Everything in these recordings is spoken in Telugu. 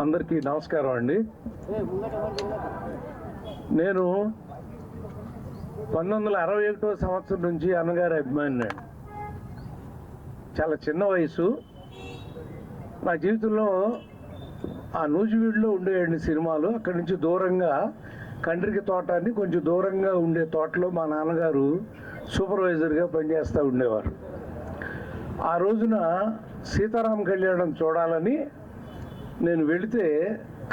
అందరికీ నమస్కారం అండి. నేను 1961 సంవత్సరం నుంచి అన్నగారి అభిమాని. చాలా చిన్న వయసు. నా జీవితంలో ఆ నూజివీడులో ఉండేయండి సినిమాలు. అక్కడి నుంచి దూరంగా కండ్రికి తోటాన్ని కొంచెం దూరంగా ఉండే తోటలో మా నాన్నగారు సూపర్వైజర్గా పనిచేస్తూ ఉండేవారు. ఆ రోజున సీతారామ కళ్యాణం చూడాలని నేను వెళితే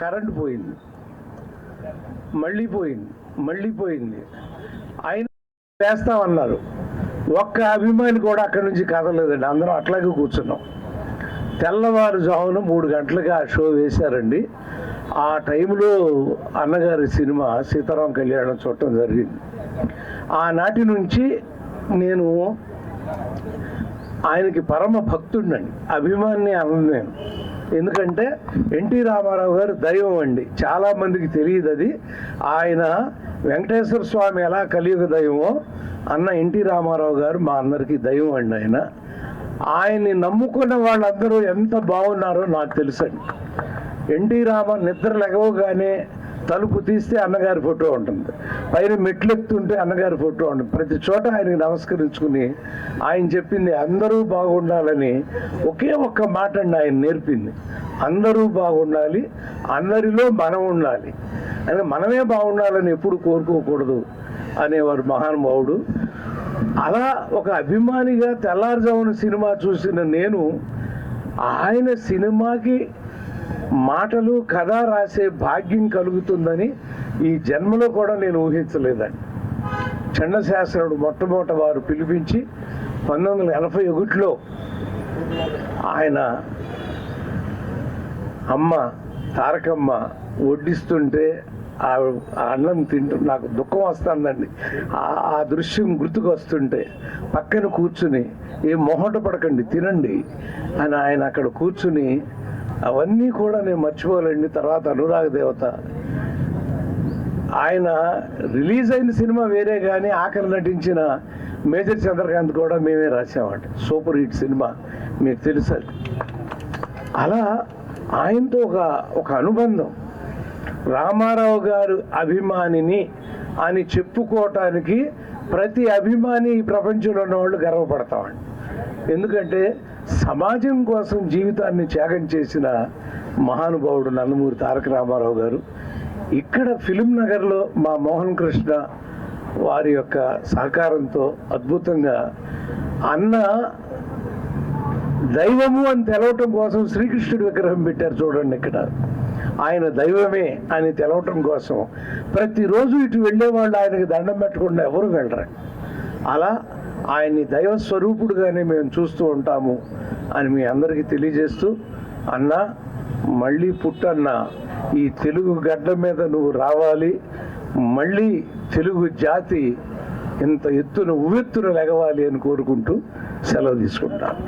కరెంటు పోయింది, మళ్ళీ పోయింది. ఆయన వేస్తామన్నారు. ఒక్క అభిమాని కూడా అక్కడి నుంచి కదలేదండి. అందరం అట్లాగే కూర్చున్నాం. తెల్లవారుజామున 3 గంటలకు ఆ షో వేశారండి. ఆ టైంలో అన్నగారి సినిమా సీతారామ కళ్యాణం చూడటం జరిగింది. ఆనాటి నుంచి నేను ఆయనకి పరమ భక్తుడినండి, అభిమాని అన్నది నేను. ఎందుకంటే ఎన్టీ రామారావు గారు దైవం అండి. చాలామందికి తెలియదు అది. ఆయన వెంకటేశ్వర స్వామి ఎలా కలియుగ దైవమో అన్న ఎన్టీ రామారావు గారు మా అందరికీ దైవం అండి. ఆయన్ని నమ్ముకున్న వాళ్ళందరూ ఎంత బాగున్నారో నాకు తెలుసండి. ఎన్టీ రామ నిద్ర లెగవగానే తలుపు తీస్తే అన్నగారి ఫోటో ఉంటుంది, పైన మెట్లెక్కుతుంటే అన్నగారి ఫోటో ఉంటుంది. ప్రతి చోట ఆయనకి నమస్కరించుకుని ఆయన చెప్పింది అందరూ బాగుండాలని ఒకే ఒక్క మాట అండి ఆయన నేర్పింది. అందరూ బాగుండాలి, అందరిలో మనం ఉండాలి, అంటే మనమే బాగుండాలని ఎప్పుడు కోరుకోకూడదు అనేవారు మహానుభావుడు. అలా ఒక అభిమానిగా తెల్లారుజామున సినిమా చూసిన నేను ఆయన సినిమాకి మాటలు కథ రాసే భాగ్యం కలుగుతుందని ఈ జన్మలో కూడా నేను ఊహించలేదండి. చండశాస్త్రుడు మొట్టమొదట వారు పిలిపించి 1981లో ఆయన అమ్మ తారకమ్మ వడ్డిస్తుంటే ఆ అన్నం తింటూ నాకు దుఃఖం వస్తుందండి. ఆ దృశ్యం గుర్తుకు వస్తుంటే పక్కన కూర్చుని ఏ మొహట పడకండి తినండి అని ఆయన అక్కడ కూర్చుని అవన్నీ కూడా నేను మర్చిపోలేండి. తర్వాత అనురాగ దేవత ఆయన రిలీజ్ అయిన సినిమా వేరే, కానీ ఆఖరి నటించిన మేజర్ చంద్రకాంత్ కూడా మేమే రాసామండి. సూపర్ హిట్ సినిమా, మీకు తెలుసు. అలా ఆయనతో ఒక అనుబంధం. రామారావు గారు అభిమానిని అని చెప్పుకోవటానికి ప్రతి అభిమాని ఈ ప్రపంచంలో ఉన్న వాళ్ళు గర్వపడతామండి. ఎందుకంటే సమాజం కోసం జీవితాన్ని త్యాగం చేసిన మహానుభావుడు నందమూరి తారక రామారావు గారు. ఇక్కడ ఫిలిం నగర్లో మా మోహన్ కృష్ణ వారి యొక్క సహకారంతో అద్భుతంగా అన్న దైవము అని తెలవటం కోసం శ్రీకృష్ణుడి విగ్రహం పెట్టారు చూడండి. ఇక్కడ ఆయన దైవమే అని తెలవటం కోసం ప్రతిరోజు ఇటు వెళ్ళేవాళ్ళు ఆయనకి దండం పెట్టకుండా ఎవరు వెళ్ళరు. అలా ఆయన్ని దైవ స్వరూపుడుగానే మేము చూస్తూ ఉంటాము అని మీ అందరికీ తెలియజేస్తూ, అన్న మళ్ళీ పుట్టన్న, ఈ తెలుగు గడ్డ మీద నువ్వు రావాలి, మళ్ళీ తెలుగు జాతి ఇంత ఎత్తున ఉవ్వెత్తున లెగవాలి అని కోరుకుంటూ సెలవు తీసుకుంటాను.